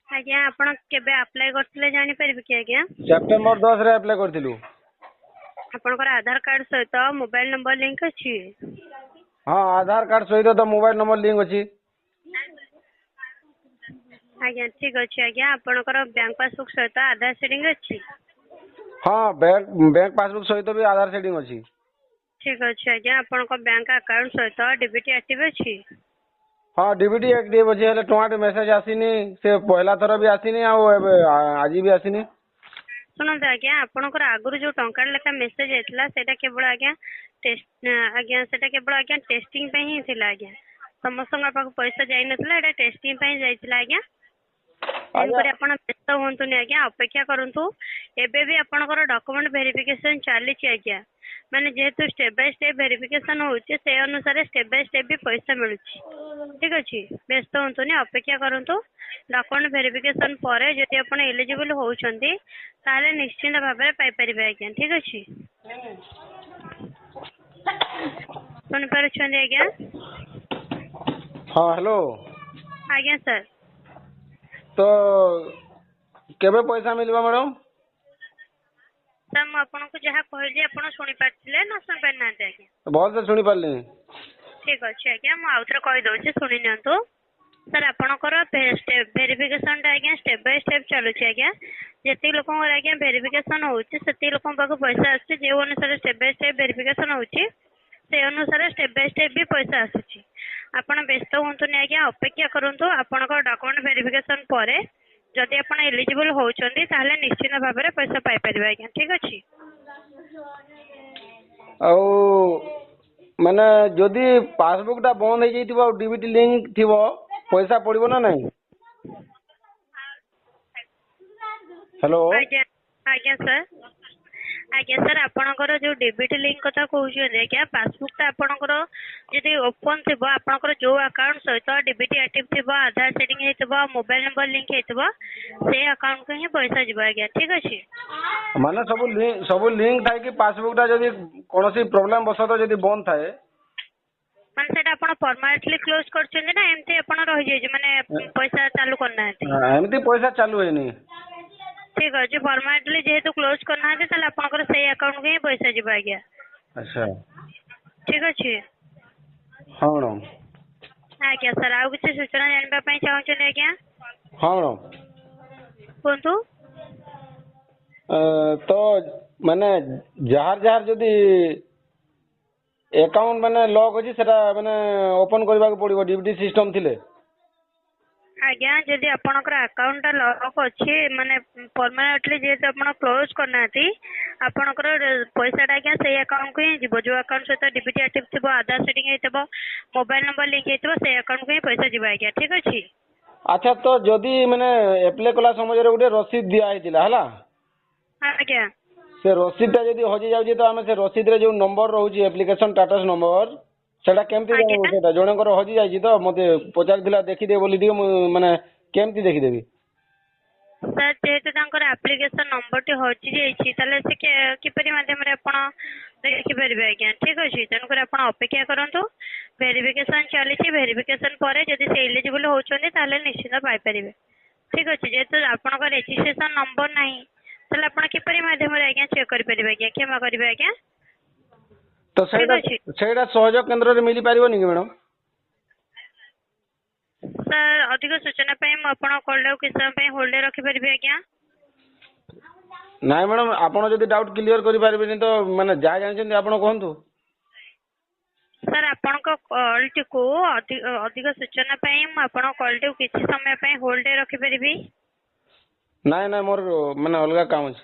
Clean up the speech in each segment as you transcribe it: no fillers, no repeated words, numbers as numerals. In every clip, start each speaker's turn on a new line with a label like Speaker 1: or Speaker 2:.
Speaker 1: ଆଜ୍ଞା ଆପଣ କେବେ ଆପ୍ଲାଏ କରିଥିଲେ ଜାଣିପାରିବି କି ଆଜ୍ଞା?
Speaker 2: ସେପ୍ଟେମ୍ବର 10 ରେ ଆପ୍ଲାଏ କରିଥିଲୁ।
Speaker 1: ଆପଣଙ୍କର ଆଧାର କାର୍ଡ ସହିତ ମୋବାଇଲ ନମ୍ବର ଲିଙ୍କ ଅଛି?
Speaker 2: ହଁ ଆଧାର କାର୍ଡ ସହିତ ତ ମୋବାଇଲ ନମ୍ବର ଲିଙ୍କ ଅଛି।
Speaker 1: ଆଜ୍ଞା ଠିକ ଅଛି ଆଜ୍ଞା ଆପଣଙ୍କର ବ୍ୟାଙ୍କ ପାସବୁକ୍ ସହିତ ଆଧାର ସେଡିଂ ଅଛି?
Speaker 2: ହଁ ବ୍ୟାଙ୍କ ପାସବୁକ୍ ସହିତ ବି ଆଧାର ସେଟିଂ ଅଛି।
Speaker 1: ଠିକ ଅଛି ଆଜ୍ଞା ଆପଣଙ୍କ ବ୍ୟାଙ୍କ ଆକାଉଣ୍ଟ ସହିତ ଡିବିଟି ଆକ୍ଟିଭ ଅଛି?
Speaker 2: ହଁ ଡିବିଟି ଆକ୍ଟିଭ ଅଛି ହେଲେ ଟଙ୍କାଟେ ମେସେଜ ଆସିନି ସେ ପହିଲା ଥର ବି ଆସିନି ଆଉ ଏବେ ଆଜି ବି ଆସିନି।
Speaker 1: ଶୁଣନ୍ତୁ ଆଜ୍ଞା ଆପଣଙ୍କର ଆଗରୁ ଯୋଉ ଟଙ୍କା ଲେଖା ମେସେଜ ଯାଇଥିଲା ସେଇଟା କେବଳ ଆଜ୍ଞା ଟେଷ୍ଟିଂ ପାଇଁ ହିଁ ଥିଲା ଆଜ୍ଞା। ସମସ୍ତଙ୍କ ପାଖକୁ ପଇସା ଯାଇନଥିଲା ଏଇଟା ଟେଷ୍ଟିଂ ପାଇଁ ଯାଇଥିଲା ଆଜ୍ଞା।
Speaker 2: ଆଜ୍ଞା
Speaker 1: ତେଣୁକରି ଆପଣ ବ୍ୟସ୍ତ ହୁଅନ୍ତୁନି ଆଜ୍ଞା ଅପେକ୍ଷା କରନ୍ତୁ। ଏବେ ବି ଆପଣଙ୍କର ଡକୁମେଣ୍ଟ ଭେରିଫିକେସନ ଚାଲିଛି ଆଜ୍ଞା। ମାନେ ଯେହେତୁ ଷ୍ଟେପ ବାଇ ଷ୍ଟେପ ଭେରିଫିକେସନ ହଉଛି ସେ ଅନୁସାରେ ଷ୍ଟେପ ବାଇ ଷ୍ଟେପ ବି ପଇସା ମିଳୁଛି। ଠିକ ଅଛି ବ୍ୟସ୍ତ ହୁଅନ୍ତୁନି ଅପେକ୍ଷା କରନ୍ତୁ। ଡକୁମେଣ୍ଟ ଭେରିଫିକେସନ ପରେ ଯଦି ଆପଣ ଏଲିଜିବଲ ହଉଛନ୍ତି ତାହେଲେ ନିଶ୍ଚିନ୍ତ ଭାବରେ ପାଇପାରିବେ ଆଜ୍ଞା ଠିକ ଅଛି। ଶୁଣିପାରୁଛନ୍ତି ଆଜ୍ଞା?
Speaker 2: ହଁ ହ୍ୟାଲୋ।
Speaker 1: ଆଜ୍ଞା ସାର୍।
Speaker 2: ତ କେବେ ପଇସା ମିଳିବ ମ୍ୟାଡ଼ାମ?
Speaker 1: ସାର୍ ମୁଁ ଆପଣଙ୍କୁ ଯାହା କହିଲି ଆପଣ ଶୁଣିପାରିଥିଲେ ନା ଶୁଣି ପାରିନାହାନ୍ତି ଆଜ୍ଞା?
Speaker 2: ଭଲସେ ଶୁଣି ପାରିଲିନି।
Speaker 1: ଠିକ ଅଛି ଆଜ୍ଞା ମୁଁ ଆଉଥରେ କହିଦଉଛି ଶୁଣି ନିଅନ୍ତୁ। ସାର୍ ଆପଣଙ୍କର ଭେରିଫିକେସନ ଟା ଆଜ୍ଞା ଷ୍ଟେପ ବାଇ ଷ୍ଟେପ ଚାଲୁଛି ଆଜ୍ଞା। ଯେତିକି ଲୋକଙ୍କର ଆଜ୍ଞା ଭେରିଫିକେସନ ହଉଛି ସେତିକି ଲୋକଙ୍କ ପାଖକୁ ପଇସା ଆସୁଛି ଯେଉଁ ଅନୁସାରେ ଷ୍ଟେପ ବାଇ ଷ୍ଟେପ ଭେରିଫିକେସନ ହଉଛି ସେ ଅନୁସାରେ ଷ୍ଟେପ ବାଇ ଷ୍ଟେପ ବି ପଇସା ଆସୁଛି। ଆପଣ ବ୍ୟସ୍ତ ହୁଅନ୍ତୁନି ଆଜ୍ଞା ଅପେକ୍ଷା କରନ୍ତୁ ଆପଣଙ୍କ ଡକୁମେଣ୍ଟ ଭେରିଫିକେସନ ପରେ ଯଦି ଆପଣ ଏଲିଜିବଲ ହଉଛନ୍ତି ତାହେଲେ ନିଶ୍ଚିନ୍ତ ଭାବରେ ପଇସା ପାଇପାରିବେ ଆଜ୍ଞା ଠିକ ଅଛି।
Speaker 2: ଆଉ ମାନେ ଯଦି ପାସବୁକ୍ ଟା ବନ୍ଦ ହେଇଯାଇଥିବ ଆଉ ଡିବିଟି ଲିଙ୍କ ଥିବ ପଇସା ପଡିବ ନା ନାଇଁ? ହ୍ୟାଲୋ।
Speaker 1: ଆଜ୍ଞା ଆଜ୍ଞା ସାର୍। ଆଜ୍ଞା ସାର୍ ଆପଣଙ୍କର ଯୋଉ ଡିବିଟି ଲିଙ୍କ କଥା କହୁଛନ୍ତି ଆଜ୍ଞା ପାସବୁକ୍ ଟା ଆପଣଙ୍କର ଯଦି ଓପନ ଥିବ ଆପଣଙ୍କର ଯୋଉ ଆକାଉଣ୍ଟ ସହିତ ଡିବିଟି ଆକ୍ଟିଭ ଥିବ ଆଧାର ସେଟିଂ ହେଇଥିବ ମୋବାଇଲ ନମ୍ବର ଲିଙ୍କ ହେଇଥିବ ସେଇ ଆକାଉଣ୍ଟ କୁ ହିଁ ପଇସା ଯିବ ଆଜ୍ଞା ଠିକ ଅଛି।
Speaker 2: ମାନେ ସବୁ ଲିଙ୍କ ଥାଇକି ପାସବୁକ୍ ଟା ଯଦି କୌଣସି ପ୍ରୋବ୍ଲେମ ବଶତଃ ଯଦି ବନ୍ଦ ଥାଏ
Speaker 1: ମାନେ ସେଇଟା ଆପଣ ପରମାନେଣ୍ଟଲି କ୍ଲୋଜ କରିଛନ୍ତି ନା ଏମିତି ଆପଣ ରହିଯାଇଛି ମାନେ ପଇସା ଚାଲୁ କରିନାହାନ୍ତି?
Speaker 2: ଏମିତି ପଇସା ଚାଲୁ ହେଇନି।
Speaker 1: ଠିକ ଅଛି ପରମାନେଣ୍ଟଲି ଯେହେତୁ କ୍ଲୋଜ କରିନାହାନ୍ତି ତାହେଲେ ଆପଣଙ୍କର ସେଇ ଆକାଉଣ୍ଟକୁ ହିଁ ପଇସା ଯିବ ଆଜ୍ଞା।
Speaker 2: ଆଚ୍ଛା।
Speaker 1: ଠିକ ଅଛି।
Speaker 2: ହଁ ମ୍ୟାଡ଼ାମ।
Speaker 1: ଆଜ୍ଞା ସାର୍ ଆଉ କିଛି ସୂଚନା ଜାଣିବା ପାଇଁ ଚାହୁଁଛନ୍ତି ଆଜ୍ଞା?
Speaker 2: ହଁ ମ୍ୟାଡ଼ାମ।
Speaker 1: କୁହନ୍ତୁ।
Speaker 2: ତ ମାନେ ଯାହାର ଯାହାର ଯଦି ଏକାଉଣ୍ଟ ମାନେ ଲକ୍ ଅଛି ସେଟା ମାନେ ଓପନ କରିବାକୁ ପଡିବ ଡିବିଟି ସିଷ୍ଟମ ଥିଲେ?
Speaker 1: ଆଜ୍ଞା ଯଦି ଆପଣଙ୍କର ଆକାଉଣ୍ଟ ଟା ଲକ୍ ଅଛି ମାନେ ପରମାନେଣ୍ଟଲି ଯେହେତୁ ଆପଣ କ୍ଲୋଜ କରିନାହାନ୍ତି ଆପଣଙ୍କର ପଇସା ଟା ଆଜ୍ଞା ସେଇ ଆକାଉଣ୍ଟ କୁ ହିଁ ଯିବ ଯୋଉ ଆକାଉଣ୍ଟ ସହିତ ଡିବିଟି ଆକ୍ଟିଭ ଥିବ ଆଧାର ସେଟିଂ ହେଇଥିବ ମୋବାଇଲ ନମ୍ବର ଲିଙ୍କ ହେଇଥିବ ସେଇ ଆକାଉଣ୍ଟ କୁ ହିଁ ପଇସା ଯିବ ଆଜ୍ଞା ଠିକ ଅଛି।
Speaker 2: ଆଚ୍ଛା ତ ଯଦି ମାନେ ଆପ୍ଲାଏ କଲା ସମୟରେ ଗୋଟେ ରସିଦ ଦିଆ ହେଇଥିଲା ହେଲା
Speaker 1: ଆଜ୍ଞା।
Speaker 2: ସେ ରସିଦ ଟା ଯଦି ହଜି ଯାଉଛି ତ ଆମେ ସେ ରସିଦ ରେ ଯୋଉ ନମ୍ବର ରହୁଛି ଆପ୍ଲିକେସନ ଷ୍ଟାଟସ ନମ୍ବର ସେଇଟା କେମିତି ଜାଣିବୁ
Speaker 1: ଆଜ୍ଞା
Speaker 2: ସେଇଟା ଜଣଙ୍କର ହଜି ଯାଇଛି ତ ମତେ ପଚାରିଥିଲା ଦେଖିଦେ ବୋଲି ଟିକେ ମୁଁ ମାନେ କେମିତି ଦେଖିଦେବି?
Speaker 1: ସାର୍ ଯେହେତୁ ତାଙ୍କର ଆପ୍ଲିକେସନ ନମ୍ବର ଟି ହଜି ଯାଇଛି ତାହେଲେ ସେ କିପରି ମାଧ୍ୟମରେ ଆପଣ ଦେଖିପାରିବେ ଆଜ୍ଞା ଠିକ ଅଛି ତେଣୁକରି ଆପଣ ଅପେକ୍ଷା କରନ୍ତୁ। ଭେରିଫିକେସନ ଚାଲିଛି ଭେରିଫିକେସନ ପରେ ଯଦି ସେ ଇଲିଜିବଲ ହଉଛନ୍ତି ତାହେଲେ ନିଶ୍ଚିନ୍ତ ପାଇପାରିବେ। ଠିକ ଅଛି ଯେହେତୁ ଆପଣଙ୍କ ରେଜିଷ୍ଟ୍ରେସନ ନମ୍ବର ନାହିଁ ତାହେଲେ ଆପଣ କିପରି ମାଧ୍ୟମରେ ଆଜ୍ଞା ଚେକ୍ କରିପାରିବେ ଆଜ୍ଞା କ୍ଷମା କରିବେ ଆଜ୍ଞା।
Speaker 2: ତ
Speaker 1: ଠିକ
Speaker 2: ସେଇଟା
Speaker 1: ଅଛି
Speaker 2: ସେଇଟା ସହଯୋଗ କେନ୍ଦ୍ରରେ ମିଳିପାରିବନି କି ମ୍ୟାଡ଼ାମ?
Speaker 1: ସାର୍ ଅଧିକ ସୂଚନା ପାଇଁ ମୁଁ ଆପଣଙ୍କ କଲ୍ ଟାକୁ କିଛି ସମୟ ପାଇଁ ହୋଲ୍ଡ ରେ ରଖିପାରିବି ଆଜ୍ଞା?
Speaker 2: ନାଇଁ ମ୍ୟାଡ଼ାମ ଆପଣ ଯଦି ଡାଉଟ୍ କ୍ଲିୟର କରିପାରିବେନି ତ ମାନେ ଯାହା ଜାଣିଛନ୍ତି ଆପଣ କୁହନ୍ତୁ।
Speaker 1: ସାର୍ ଆପଣଙ୍କ କଲ୍ ଟିକୁ ଅଧିକ ସୂଚନା ପାଇଁ ମୁଁ ଆପଣଙ୍କ କଲ୍ ଟିକୁ କିଛି ସମୟ ପାଇଁ ହୋଲ୍ଡ ରେ ରଖିପାରିବି?
Speaker 2: ନାଇଁ ନାଇଁ ମୋର ମାନେ ଅଲଗା କାମ ଅଛି।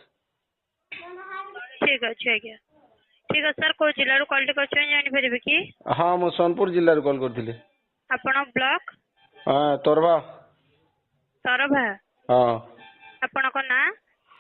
Speaker 1: ଠିକ ଅଛି ଆଜ୍ଞା ଠିକ ଅଛି ସାର୍ କୋଉ ଜିଲ୍ଲାରୁ କଲ୍ ଟି କରିଛନ୍ତି ଜାଣିପାରିବି କି?
Speaker 2: ହଁ ମୁଁ ସୋନପୁର ଜିଲ୍ଲାରୁ କଲ୍ କରିଥିଲି।
Speaker 1: ଆପଣ ବ୍ଲକ?
Speaker 2: ତରଭା।
Speaker 1: ତରଭା।
Speaker 2: ହଁ।
Speaker 1: ଆପଣଙ୍କ ନାଁ?